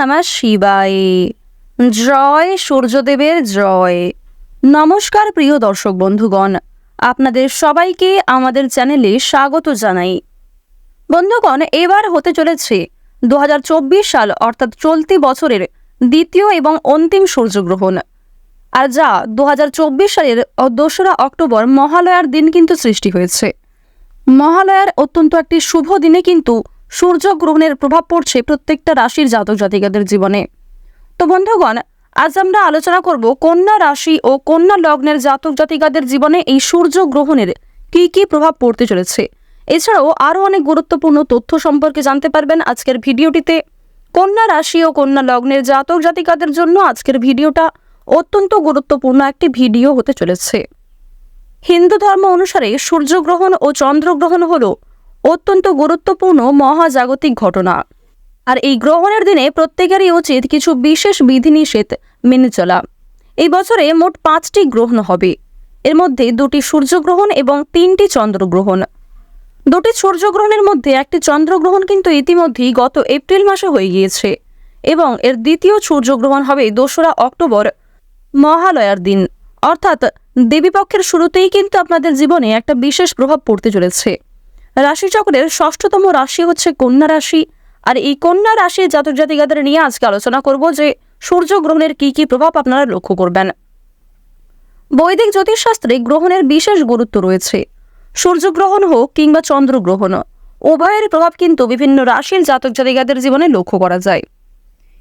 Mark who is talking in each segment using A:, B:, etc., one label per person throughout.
A: নমঃ শিবায়। জয় সূর্যদেবের জয়। নমস্কার প্রিয় দর্শক বন্ধুগণ, আপনাদের সবাইকে আমাদের চ্যানেলে স্বাগত জানাই। বন্ধুগণ, এবার হতে চলেছে 2024 সাল অর্থাৎ চলতি বছরের দ্বিতীয় এবং অন্তিম সূর্যগ্রহণ, আর যা 2024 সালের 2রা অক্টোবর মহালয়ার দিন কিন্তু সৃষ্টি হয়েছে। মহালয়ার অত্যন্ত একটি শুভ দিনে কিন্তু সূর্যগ্রহণের প্রভাব পড়ছে প্রত্যেকটা রাশির জাতক জাতিকাদের জীবনে। তো বন্ধুগণ, আজ আমরা আলোচনা করব কন্যা রাশি ও কন্যা লগ্নের জাতক জাতিকাদের জীবনে এই সূর্যগ্রহণের কি কি প্রভাব পড়তে চলেছে। এছাড়াও আরও অনেক গুরুত্বপূর্ণ তথ্য সম্পর্কে জানতে পারবেন আজকের ভিডিওটিতে। কন্যা রাশি ও কন্যা লগ্নের জাতক জাতিকাদের জন্য আজকের ভিডিওটা অত্যন্ত গুরুত্বপূর্ণ একটি ভিডিও হতে চলেছে। হিন্দু ধর্ম অনুসারে সূর্যগ্রহণ ও চন্দ্রগ্রহণ হল অত্যন্ত গুরুত্বপূর্ণ মহাজাগতিক ঘটনা, আর এই গ্রহণের দিনে প্রত্যেকেরই উচিত কিছু বিশেষ বিধিনিষেধ মেনে চলা। এই বছরে মোট 5টি গ্রহণ হবে, এর মধ্যে 2টি সূর্যগ্রহণ এবং 3টি চন্দ্রগ্রহণ। 2টি সূর্যগ্রহণের মধ্যে একটি চন্দ্রগ্রহণ কিন্তু ইতিমধ্যেই গত এপ্রিল মাসে হয়ে গিয়েছে এবং এর দ্বিতীয় সূর্যগ্রহণ হবে 2রা অক্টোবর মহালয়ার দিন, অর্থাৎ দেবীপক্ষের শুরুতেই কিন্তু আপনাদের জীবনে একটা বিশেষ প্রভাব পড়তে চলেছে। রাশিচক্রের 6ঠতম রাশি হচ্ছে কন্যা রাশি, আর এই কন্যা রাশির জাতক জাতিকাদের নিয়ে আজকে আলোচনা করব যে সূর্যগ্রহণের কি কি প্রভাব আপনারা লক্ষ্য করবেন। বৈদিক জ্যোতিষশাস্ত্রে গ্রহণের বিশেষ গুরুত্ব রয়েছে। সূর্যগ্রহণ হোক কিংবা চন্দ্রগ্রহণ, উভয়ের প্রভাব কিন্তু বিভিন্ন রাশির জাতক জাতিকাদের জীবনে লক্ষ্য করা যায়।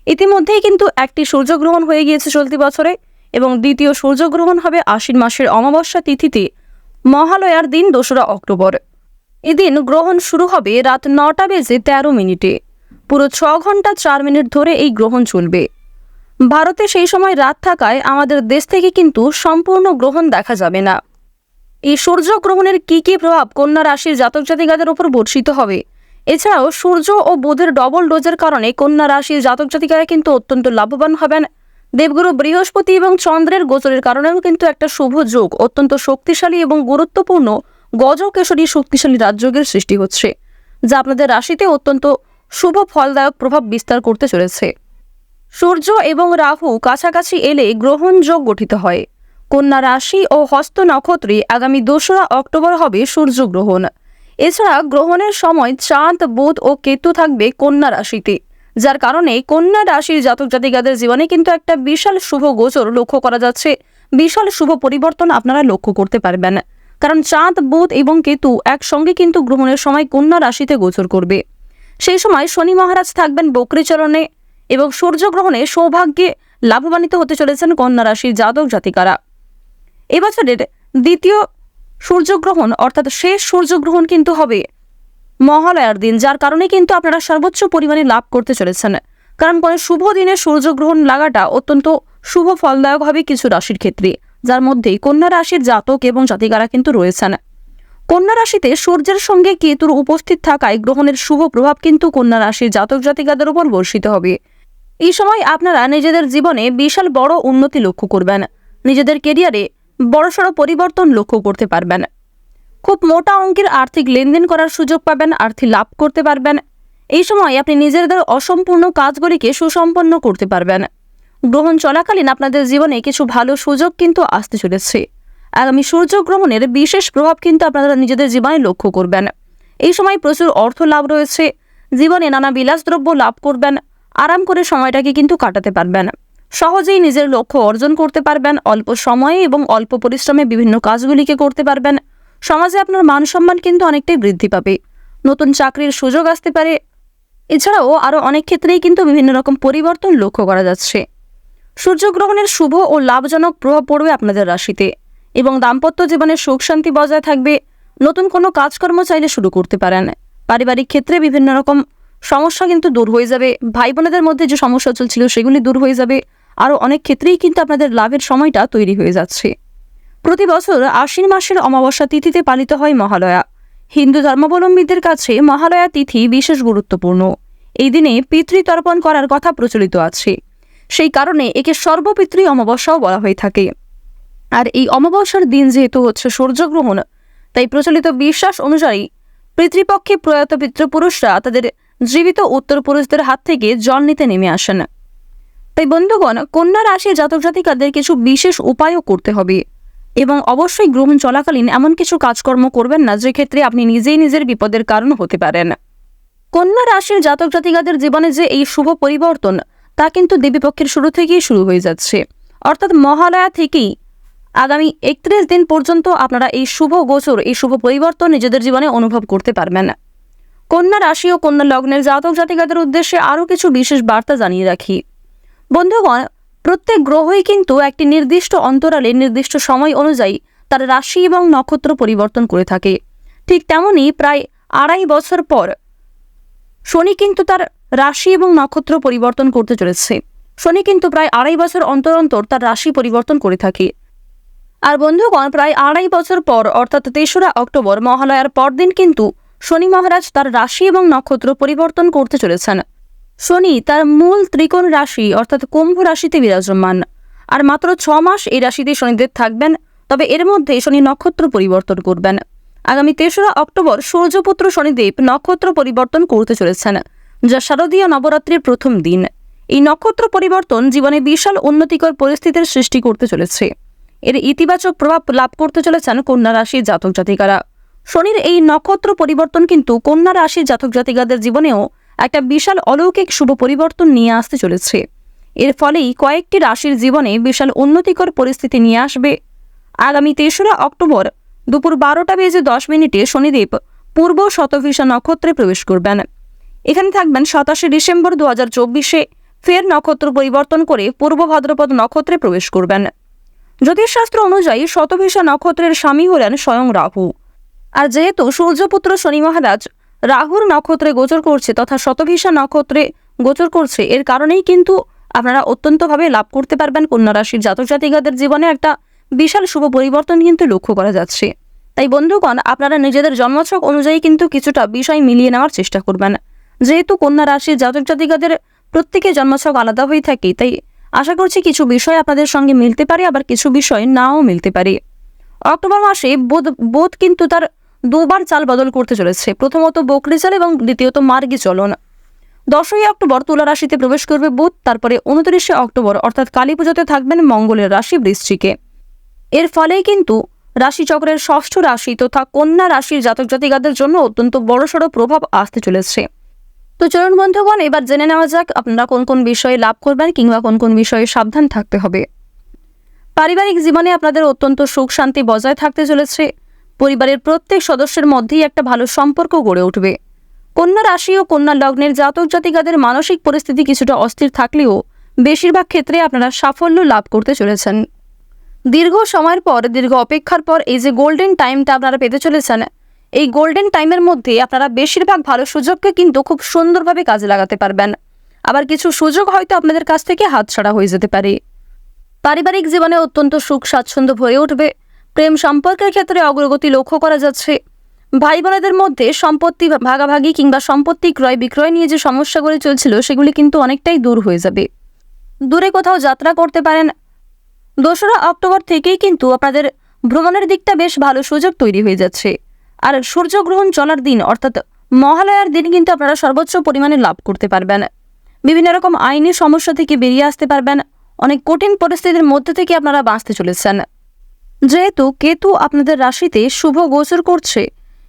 A: ইতিমধ্যেই কিন্তু একটি সূর্যগ্রহণ হয়ে গিয়েছে চলতি বছরে এবং দ্বিতীয় সূর্যগ্রহণ হবে আশ্বিন মাসের অমাবস্যা তিথিতে মহালয়ার দিন 2রা অক্টোবর। এদিন গ্রহণ শুরু হবে রাত 9টা বেজে 13 মিনিটে। পুরো 6 ঘন্টা 4 মিনিট ধরে এই গ্রহণ চলবে। ভারতে সেই সময় রাত থাকায় আমাদের দেশ থেকে কিন্তু সম্পূর্ণ গ্রহণ দেখা যাবে না। এই সূর্যগ্রহণের কি কি প্রভাব কন্যা রাশির জাতক জাতিকাদের উপর বর্ষিত হবে, এছাড়াও সূর্য ও বুধের ডবল ডোজের কারণে কন্যা রাশির জাতক জাতিকারা কিন্তু অত্যন্ত লাভবান হবেন। দেবগুরু বৃহস্পতি এবং চন্দ্রের গোচরের কারণেও কিন্তু একটা শুভ যোগ, অত্যন্ত শক্তিশালী এবং গুরুত্বপূর্ণ গজকেশরী শক্তিশালী রাজযোগের সৃষ্টি হচ্ছে, যা আপনাদের রাশিতে অত্যন্ত শুভ ফলদায়ক প্রভাব বিস্তার করতে চলেছে। সূর্য এবং রাহু কাছাকাছি এলে গ্রহণ যোগ গঠিত হয়। কন্যা রাশি ও হস্ত নক্ষত্রে আগামী 2রা অক্টোবর হবে সূর্যগ্রহণ। এছাড়া গ্রহণের সময় চাঁদ, বুধ ও কেতু থাকবে কন্যা রাশিতে, যার কারণে কন্যা রাশির জাতক জাতিকাদের জীবনে কিন্তু একটা বিশাল শুভ গোচর লক্ষ্য করা যাচ্ছে। বিশাল শুভ পরিবর্তন আপনারা লক্ষ্য করতে পারবেন, কারণ চাঁদ, বুধ এবং কেতু একসঙ্গে কিন্তু গ্রহণের সময় কন্যা রাশিতে গোচর করবে। সেই সময় শনি মহারাজ থাকবেন বক্রীচরণে এবং সূর্যগ্রহণে সৌভাগ্যে লাভবান্বিত হতে চলেছেন কন্যা রাশির জাতক জাতিকারা। এবছরের দ্বিতীয় সূর্যগ্রহণ অর্থাৎ শেষ সূর্যগ্রহণ কিন্তু হবে মহালয়ার দিন, যার কারণে কিন্তু আপনারা সর্বোচ্চ পরিমাণে লাভ করতে চলেছেন। কারণ কোনো শুভ দিনে সূর্যগ্রহণ লাগাটা অত্যন্ত শুভ ফলদায়ক হবে কিছু রাশির ক্ষেত্রে, যার মধ্যে কন্যা রাশির জাতক এবং জাতিকারা কিন্তু রয়েছেন। কন্যা রাশিতে সূর্যের সঙ্গে কেতুর উপস্থিত থাকায় গ্রহণের শুভ প্রভাব কিন্তু কন্যা রাশির জাতক জাতিকাদের উপর বর্ষিত হবে। এই সময় আপনারা নিজেদের জীবনে বিশাল বড় উন্নতি লক্ষ্য করবেন, নিজেদের কেরিয়ারে বড়সড় পরিবর্তন লক্ষ্য করতে পারবেন। খুব মোটা অঙ্কের আর্থিক লেনদেন করার সুযোগ পাবেন, আর্থিক লাভ করতে পারবেন। এই সময় আপনি নিজেদের অসম্পূর্ণ কাজগুলিকে সুসম্পন্ন করতে পারবেন। গ্রহণ চলাকালীন আপনাদের জীবনে কিছু ভালো সুযোগ কিন্তু আসতে চলেছে। আগামী সূর্যগ্রহণের বিশেষ প্রভাব কিন্তু আপনারা নিজেদের জীবনে লক্ষ্য করবেন। এই সময় প্রচুর অর্থ লাভ রয়েছে, জীবনে নানা বিলাসদ্রব্য লাভ করবেন, আরাম করে সময়টাকে কিন্তু কাটাতে পারবেন। সহজেই নিজের লক্ষ্য অর্জন করতে পারবেন, অল্প সময়ে এবং অল্প পরিশ্রমে বিভিন্ন কাজগুলিকে করতে পারবেন। সমাজে আপনার মান সম্মান কিন্তু অনেকটাই বৃদ্ধি পাবে, নতুন চাকরির সুযোগ আসতে পারে। এছাড়াও আরও অনেক ক্ষেত্রেই কিন্তু বিভিন্ন রকম পরিবর্তন লক্ষ্য করা যাচ্ছে। সূর্যগ্রহণের শুভ ও লাভজনক প্রভাব পড়বে আপনাদের রাশিতে এবং দাম্পত্য জীবনে সুখ শান্তি বজায় থাকবে। নতুন কোনো কাজকর্ম চাইলে শুরু করতে পারেন। পারিবারিক ক্ষেত্রে বিভিন্ন রকম সমস্যা কিন্তু দূর হয়ে যাবে। ভাই বোনেদের মধ্যে যে সমস্যা চলছিল সেগুলি দূর হয়ে যাবে। আরও অনেক ক্ষেত্রেই কিন্তু আপনাদের লাভের সময়টা তৈরি হয়ে যাচ্ছে। প্রতি বছর আশ্বিন মাসের অমাবস্যা তিথিতে পালিত হয় মহালয়া। হিন্দু ধর্মাবলম্বীদের কাছে মহালয়া তিথি বিশেষ গুরুত্বপূর্ণ। এই দিনে পিতৃতর্পণ করার কথা প্রচলিত আছে, সেই কারণে একে সর্বপিতৃ অমাবস্যাও বলা হয়ে থাকে। আর এই অমাবস্যার দিন যেহেতু হচ্ছে সূর্যগ্রহণ, তাই প্রচলিত বিশ্বাস অনুযায়ী পিতৃপক্ষে প্রয়াত পিতৃপুরুষরা তাদের জীবিত উত্তরপুরুষদের হাত থেকে জল নিতে নেমে আসেন। তাই বন্ধুগণ, কন্যা রাশির জাতক জাতিকাদের কিছু বিশেষ উপায়ও করতে হবে এবং অবশ্যই গ্রহণ চলাকালীন এমন কিছু কাজকর্ম করবেন না যে ক্ষেত্রে আপনি নিজেই নিজের বিপদের কারণ হতে পারেন। কন্যা রাশির জাতক জাতিকাদের জীবনে যে এই শুভ পরিবর্তন, তা কিন্তু দেবীপক্ষের শুরু থেকেই শুরু হয়ে যাচ্ছে। অর্থাৎ মহালয়া থেকেই আগামী 31 দিন পর্যন্ত আপনারা এই শুভ গোচর, এই শুভ পরিবর্তন নিজেদের জীবনে অনুভব করতে পারবেন। কন্যা রাশি ও কন্যা লগ্নের জাতক জাতিকাদের উদ্দেশ্যে আরও কিছু বিশেষ বার্তা জানিয়ে রাখি। বন্ধুগণ, প্রত্যেক গ্রহই কিন্তু একটি নির্দিষ্ট অন্তরালে নির্দিষ্ট সময় অনুযায়ী তার রাশি এবং নক্ষত্র পরিবর্তন করে থাকে। ঠিক তেমনই প্রায় 2.5 বছর পর শনি কিন্তু তার রাশি এবং নক্ষত্র পরিবর্তন করতে চলেছে। শনি কিন্তু প্রায় 2.5 বছর অন্তর অন্তর তার রাশি পরিবর্তন করে থাকে। আর বন্ধুগণ, প্রায় 2.5 বছর পর অর্থাৎ 3রা অক্টোবর মহালয়ার পরদিন কিন্তু শনি মহারাজ তার রাশি এবং নক্ষত্র পরিবর্তন করতে চলেছেন। শনি তার মূল ত্রিকোণ রাশি অর্থাৎ কুম্ভ রাশিতে বিরাজমান। আর মাত্র 6 মাস এই রাশিতে শনিদেব থাকবেন। তবে এর মধ্যে শনি নক্ষত্র পরিবর্তন করবেন। আগামী 3রা অক্টোবর সূর্যপুত্র শনিদেব নক্ষত্র পরিবর্তন করতে চলেছেন, যা শারদীয় নবরাত্রির প্রথম দিন। এই নক্ষত্র পরিবর্তন জীবনে বিশাল উন্নতিকর পরিস্থিতির সৃষ্টি করতে চলেছে। এর ইতিবাচক প্রভাব লাভ করতে চলেছেন কন্যা রাশির জাতক জাতিকারা। শনির এই নক্ষত্র পরিবর্তন কিন্তু কন্যা রাশির জাতক জাতিকাদের জীবনেও একটা বিশাল অলৌকিক শুভ পরিবর্তন নিয়ে আসতে চলেছে। এর ফলেই কয়েকটি রাশির জীবনে বিশাল উন্নতিকর পরিস্থিতি নিয়ে আসবে। আগামী 3রা অক্টোবর দুপুর 12:10 শনিদেব পূর্ব শতভিষা নক্ষত্রে প্রবেশ করবেন। এখানে থাকবেন 27 ডিসেম্বর 2024 ফের নক্ষত্র পরিবর্তন করে পূর্ব ভাদ্রপদ নক্ষত্রে প্রবেশ করবেন। জ্যোতিষশাস্ত্র অনুযায়ী শতভিষা নক্ষত্রের স্বামী হলেন স্বয়ং রাহু। আর যেহেতু সূর্যপুত্র শনি মহারাজ রাহুর নক্ষত্রে গোচর করছে তথা শতভিষা নক্ষত্রে গোচর করছে, এর কারণেই কিন্তু আপনারা অত্যন্তভাবে লাভ করতে পারবেন। কন্যা রাশির জাতক জাতিকাদের জীবনে একটা বিশাল শুভ পরিবর্তন কিন্তু লক্ষ্য করা যাচ্ছে। তাই বন্ধুগণ, আপনারা নিজেদের জন্মছক অনুযায়ী কিন্তু কিছুটা বিষয় মিলিয়ে নেওয়ার চেষ্টা করবেন। যেহেতু কন্যা রাশির জাতক জাতিকাদের প্রত্যেকের জন্মছক আলাদা হয়ে থাকে, তাই আশা করছি কিছু বিষয় আপনাদের সঙ্গে মিলতে পারে, আবার কিছু বিষয় নাও মিলতে পারে। অক্টোবর মাসে বুধ কিন্তু তার 2বার চাল বদল করতে চলেছে। প্রথমত বকরি চাল এবং দ্বিতীয়ত মার্গী চলন। 10ই অক্টোবর তুলা রাশিতে প্রবেশ করবে বুধ। তারপরে 29শে অক্টোবর অর্থাৎ কালী পুজোতে থাকবেন মঙ্গলের রাশি বৃশ্চিকে। এর ফলে কিন্তু রাশিচক্রের 6ষ্ঠ রাশি তথা কন্যা রাশির জাতক জাতিকাদের জন্য অত্যন্ত বড়সড় প্রভাব আসতে চলেছে। তো চলুন বন্ধুগণ, এবার জেনে নেওয়া যাক আপনারা কোন কোন বিষয়ে লাভ করবেন কিংবা কোন কোন বিষয়ে সাবধান থাকতে হবে। পারিবারিক জীবনে আপনাদের অত্যন্ত সুখ শান্তি বজায় থাকতে চলেছে। পরিবারের প্রত্যেক সদস্যের মধ্যেই একটা ভালো সম্পর্ক গড়ে উঠবে। কন্যা রাশি ও কন্যা লগ্নের জাতক জাতিকাদের মানসিক পরিস্থিতি কিছুটা অস্থির থাকলেও বেশিরভাগ ক্ষেত্রে আপনারা সাফল্য লাভ করতে চলেছেন। দীর্ঘ সময়ের পর, দীর্ঘ অপেক্ষার পর এই যে গোল্ডেন টাইমটা আপনারা পেতে চলেছেন, এই গোল্ডেন টাইমের মধ্যে আপনারা বেশিরভাগ ভালো সুযোগকে কিন্তু খুব সুন্দরভাবে কাজে লাগাতে পারবেন। আবার কিছু সুযোগ হয়তো আপনাদের কাছ থেকে হাতছাড়া হয়ে যেতে পারে। পারিবারিক জীবনে অত্যন্ত সুখ স্বাচ্ছন্দ্য ভরে উঠবে। প্রেম সম্পর্কের ক্ষেত্রে অগ্রগতি লক্ষ্য করা যাচ্ছে। ভাই বোনেদের মধ্যে সম্পত্তি ভাগাভাগি কিংবা সম্পত্তি ক্রয় বিক্রয় নিয়ে যে সমস্যাগুলি চলছিল, সেগুলি কিন্তু অনেকটাই দূর হয়ে যাবে। দূরে কোথাও যাত্রা করতে পারেন। 2রা অক্টোবর থেকেই কিন্তু আপনাদের ভ্রমণের দিকটা বেশ ভালো সুযোগ তৈরি হয়ে যাচ্ছে। আর সূর্যগ্রহণ চলার দিন অর্থাৎ মহালয়ার দিন কিন্তু আপনারা সর্বোচ্চ পরিমাণে লাভ করতে পারবেন। বিভিন্ন রকম আইনি সমস্যা থেকে বেরিয়ে আসতে পারবেন। অনেক কঠিন পরিস্থিতির মধ্যে থেকে আপনারা বাঁচতে চলেছেন। যেহেতু কেতু আপনাদের রাশিতে শুভ গোচর করছে,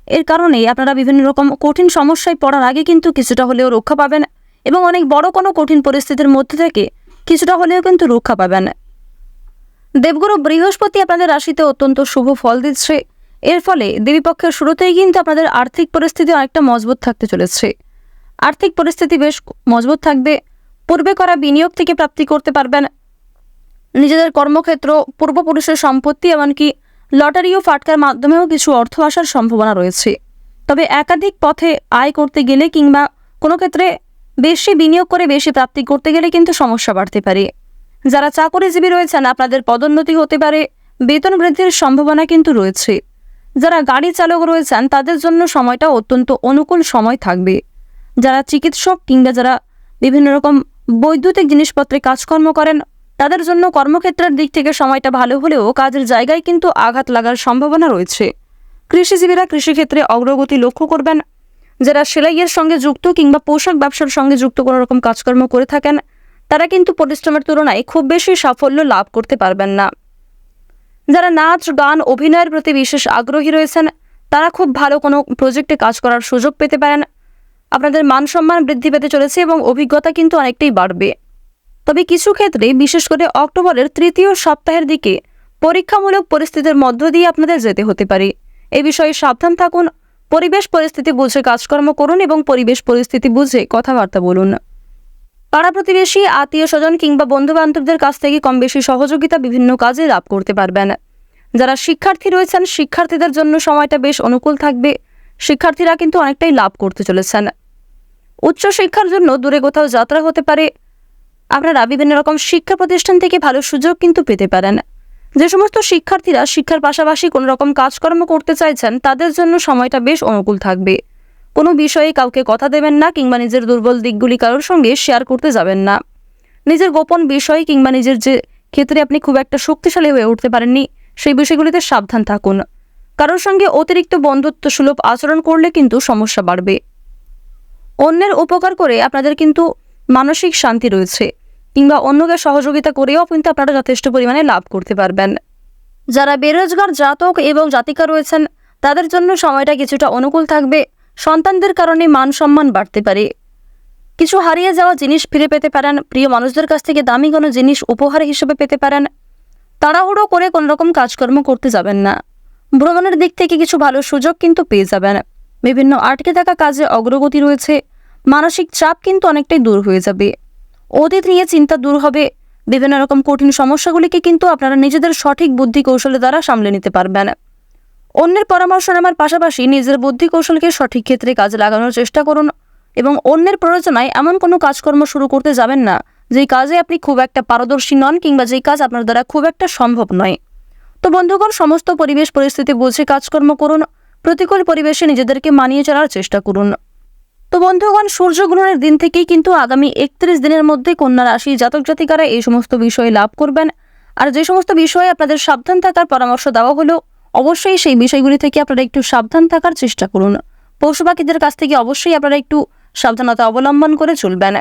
A: এর কারণেই আপনারা বিভিন্ন রকম কঠিন সমস্যায় পড়ার আগে কিন্তু কিছুটা হলেও রক্ষা পাবেন এবং অনেক বড় কোনো কঠিন পরিস্থিতির মধ্যে থেকে কিছুটা হলেও কিন্তু রক্ষা পাবেন। দেবগুরু বৃহস্পতি আপনাদের রাশিতে অত্যন্ত শুভ ফল দিচ্ছে। এর ফলে দেবীপক্ষের শুরুতেই কিন্তু আপনাদের আর্থিক পরিস্থিতি অনেকটা মজবুত থাকতে চলেছে। আর্থিক পরিস্থিতি বেশ মজবুত থাকবে। পূর্বে করা বিনিয়োগ থেকে প্রাপ্তি করতে পারবেন। নিজেদের কর্মক্ষেত্র, পূর্বপুরুষের সম্পত্তি, এমনকি লটারি ও ফাটকার মাধ্যমেও কিছু অর্থ আসার সম্ভাবনা রয়েছে। তবে একাধিক পথে আয় করতে গেলে কিংবা কোনো ক্ষেত্রে বেশি বিনিয়োগ করে বেশি প্রাপ্তি করতে গেলে কিন্তু সমস্যা বাড়তে পারে। যারা চাকরিজীবী রয়েছেন, আপনাদের পদোন্নতি হতে পারে, বেতন বৃদ্ধির সম্ভাবনা কিন্তু রয়েছে। যারা গাড়ি চালক রয়েছেন, তাদের জন্য সময়টা অত্যন্ত অনুকূল সময় থাকবে। যারা চিকিৎসক কিংবা যারা বিভিন্ন রকম বৈদ্যুতিক জিনিসপত্রে কাজকর্ম করেন, তাদের জন্য কর্মক্ষেত্রের দিক থেকে সময়টা ভালো হলেও কাজের জায়গায় কিন্তু আঘাত লাগার সম্ভাবনা রয়েছে। কৃষিজীবীরা কৃষিক্ষেত্রে অগ্রগতি লক্ষ্য করবেন। যারা সেলাইয়ের সঙ্গে যুক্ত কিংবা পোশাক ব্যবসার সঙ্গে যুক্ত কোনো রকম কাজকর্ম করে থাকেন, তারা কিন্তু পরিশ্রমের তুলনায় খুব বেশি সাফল্য লাভ করতে পারবেন না। যারা নাচ, গান, অভিনয়ের প্রতি বিশেষ আগ্রহী রয়েছেন, তারা খুব ভালো কোনো প্রজেক্টে কাজ করার সুযোগ পেতে পারেন। আপনাদের মান সম্মান বৃদ্ধি পেতে চলেছে এবং অভিজ্ঞতা কিন্তু অনেকটাই বাড়বে। তবে কিছু ক্ষেত্রে, বিশেষ করে অক্টোবরের তৃতীয় সপ্তাহের দিকে পরীক্ষামূলক পরিস্থিতির মধ্য দিয়ে আপনাদের যেতে হতে পারে। এ বিষয়ে সাবধান থাকুন। পরিবেশ পরিস্থিতি বুঝে কাজকর্ম করুন এবং পরিবেশ পরিস্থিতি বুঝে কথাবার্তা বলুন। পাড়া প্রতিবেশী, আত্মীয় স্বজন কিংবা বন্ধু বান্ধবদের কাছ থেকে কম বেশি সহযোগিতা বিভিন্ন কাজে লাভ করতে পারবেন। যারা শিক্ষার্থী রয়েছেন, শিক্ষার্থীদের জন্য সময়টা বেশ অনুকূল থাকবে। শিক্ষার্থীরা কিন্তু অনেকটাই লাভ করতে চলেছেন। উচ্চশিক্ষার জন্য দূরে কোথাও যাত্রা হতে পারে। আপনারা বিভিন্ন রকম শিক্ষা প্রতিষ্ঠান থেকে ভালো সুযোগ কিন্তু পেতে পারেন। যে সমস্ত শিক্ষার্থীরা শিক্ষার পাশাপাশি কোনো রকম কাজকর্ম করতে চাইছেন, তাদের জন্য সময়টা বেশ অনুকূল থাকবে। কোনো বিষয়ে কাউকে কথা দেবেন না কিংবা নিজের দুর্বল দিকগুলি কারোর সঙ্গে শেয়ার করতে যাবেন না। নিজের গোপন বিষয় কিংবা নিজের যে ক্ষেত্রে আপনি খুব একটা শক্তিশালী হয়ে উঠতে পারেননি, সেই বিষয়গুলিতে সাবধান থাকুন। কারোর সঙ্গে অতিরিক্ত বন্ধুত্ব সুলভ আচরণ করলে কিন্তু সমস্যা বাড়বে। অন্যের উপকার করে আপনাদের কিন্তু মানসিক শান্তি রয়েছে, কিংবা অন্যকে সহযোগিতা করেও কিন্তু আপনারা যথেষ্ট পরিমাণে লাভ করতে পারবেন। যারা বেরোজগার জাতক এবং জাতিকা রয়েছেন, তাদের জন্য সময়টা কিছুটা অনুকূল থাকবে। সন্তানদের কারণে মান সম্মান বাড়তে পারে। কিছু হারিয়ে যাওয়া জিনিস ফিরে পেতে পারেন। প্রিয় মানুষদের কাছ থেকে দামি কোনো জিনিস উপহার হিসেবে পেতে পারেন। তাড়াহুড়ো করে কোনো রকম কাজকর্ম করতে যাবেন না। ভ্রমণের দিক থেকে কিছু ভালো সুযোগ কিন্তু পেয়ে যাবেন। বিভিন্ন আটকে থাকা কাজে অগ্রগতি রয়েছে। মানসিক চাপ কিন্তু অনেকটাই দূর হয়ে যাবে। অতীত নিয়ে চিন্তা দূর হবে। বিভিন্ন রকম কঠিন সমস্যাগুলিকে কিন্তু আপনারা নিজেদের সঠিক বুদ্ধি কৌশলের দ্বারা সামলে নিতে পারবেন। অন্যের পরামর্শ নেওয়ার পাশাপাশি নিজের বুদ্ধি কৌশলকে সঠিক ক্ষেত্রে কাজে লাগানোর চেষ্টা করুন এবং অন্যের প্ররোচনায় এমন কোনো কাজকর্ম শুরু করতে যাবেন না যেই কাজে আপনি খুব একটা পারদর্শী নন কিংবা যেই কাজ আপনার দ্বারা খুব একটা সম্ভব নয়। তো বন্ধুগণ, সমস্ত পরিবেশ পরিস্থিতি বুঝে কাজকর্ম করুন। প্রতিকূল পরিবেশে নিজেদেরকে মানিয়ে চলার চেষ্টা করুন। তো বন্ধুগণ, সূর্যগ্রহণের দিন থেকেই কিন্তু আগামী 31 দিনের মধ্যে কন্যা রাশি জাতক জাতিকারা এই সমস্ত বিষয়ে লাভ করবেন। আর যে সমস্ত বিষয়ে আপনাদের সাবধান থাকার পরামর্শ দেওয়া হলো, অবশ্যই সেই বিষয়গুলি থেকে আপনারা একটু সাবধান থাকার চেষ্টা করুন। পশু পাখিদের কাছ থেকে অবশ্যই আপনারা একটু সাবধানতা অবলম্বন করে চলবেন।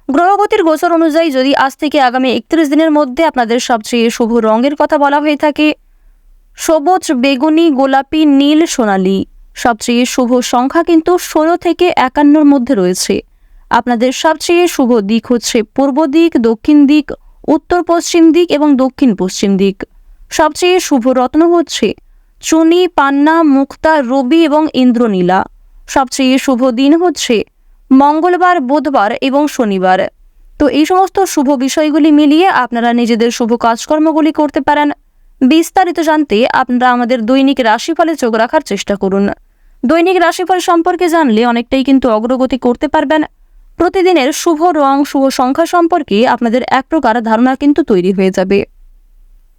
A: গ্রহগতির গোচর অনুযায়ী যদি আজ থেকে আগামী 31 দিনের মধ্যে আপনাদের সবচেয়ে শুভ রঙের কথা বলা হয়ে থাকে, সবুজ, বেগুনি, গোলাপি, নীল, সোনালী। সবচেয়ে শুভ সংখ্যা কিন্তু 16 থেকে 51-র মধ্যে রয়েছে। আপনাদের সবচেয়ে শুভ দিক হচ্ছে পূর্ব দিক, দক্ষিণ দিক, উত্তর পশ্চিম দিক এবং দক্ষিণ পশ্চিম দিক। সবচেয়ে শুভ রত্ন হচ্ছে চুনি, পান্না, মুক্তা, রবি এবং ইন্দ্রনীলা। সবচেয়ে শুভ দিন হচ্ছে মঙ্গলবার, বুধবার এবং শনিবার। তো এই সমস্ত শুভ বিষয়গুলি মিলিয়ে আপনারা নিজেদের শুভ কাজকর্মগুলি করতে পারেন। বিস্তারিত জানতে আপনারা আমাদের দৈনিক রাশিফলে চোখ রাখার চেষ্টা করুন। দৈনিক রাশিফল সম্পর্কে জানলে অনেকটাই কিন্তু অগ্রগতি করতে পারবেন। প্রতিদিনের শুভ রং, শুভ সংখ্যা সম্পর্কে আপনাদের এক প্রকার ধারণা কিন্তু তৈরি হয়ে যাবে।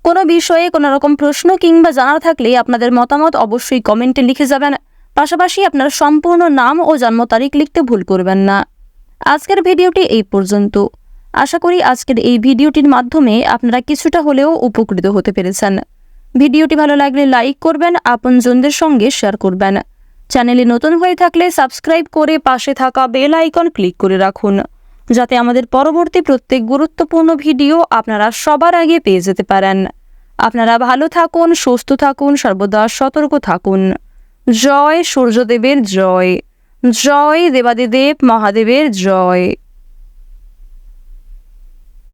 A: কোনো বিষয়ে কোনো রকম প্রশ্ন কিংবা জানার থাকলে আপনাদের মতামত অবশ্যই কমেন্টে লিখে যাবেন। পাশাপাশি আপনার সম্পূর্ণ নাম ও জন্ম তারিখ লিখতে ভুল করবেন না। আজকের ভিডিওটি এই পর্যন্ত। আশা করি আজকের এই ভিডিওটির মাধ্যমে আপনারা কিছুটা হলেও উপকৃত হতে পেরেছেন। ভিডিওটি ভালো লাগলে লাইক করবেন, আপনজনদের সঙ্গে শেয়ার করবেন। চ্যানেলে নতুন হয়ে থাকলে সাবস্ক্রাইব করে পাশে থাকা বেল আইকন ক্লিক করে রাখুন, যাতে আমাদের পরবর্তী প্রত্যেক গুরুত্বপূর্ণ ভিডিও আপনারা সবার আগে পেয়ে যেতে পারেন। আপনারা ভালো থাকুন, সুস্থ থাকুন, সর্বদা সতর্ক থাকুন। জয় সূর্যদেবের জয়, জয় দেবাদিদেব মহাদেবের জয়।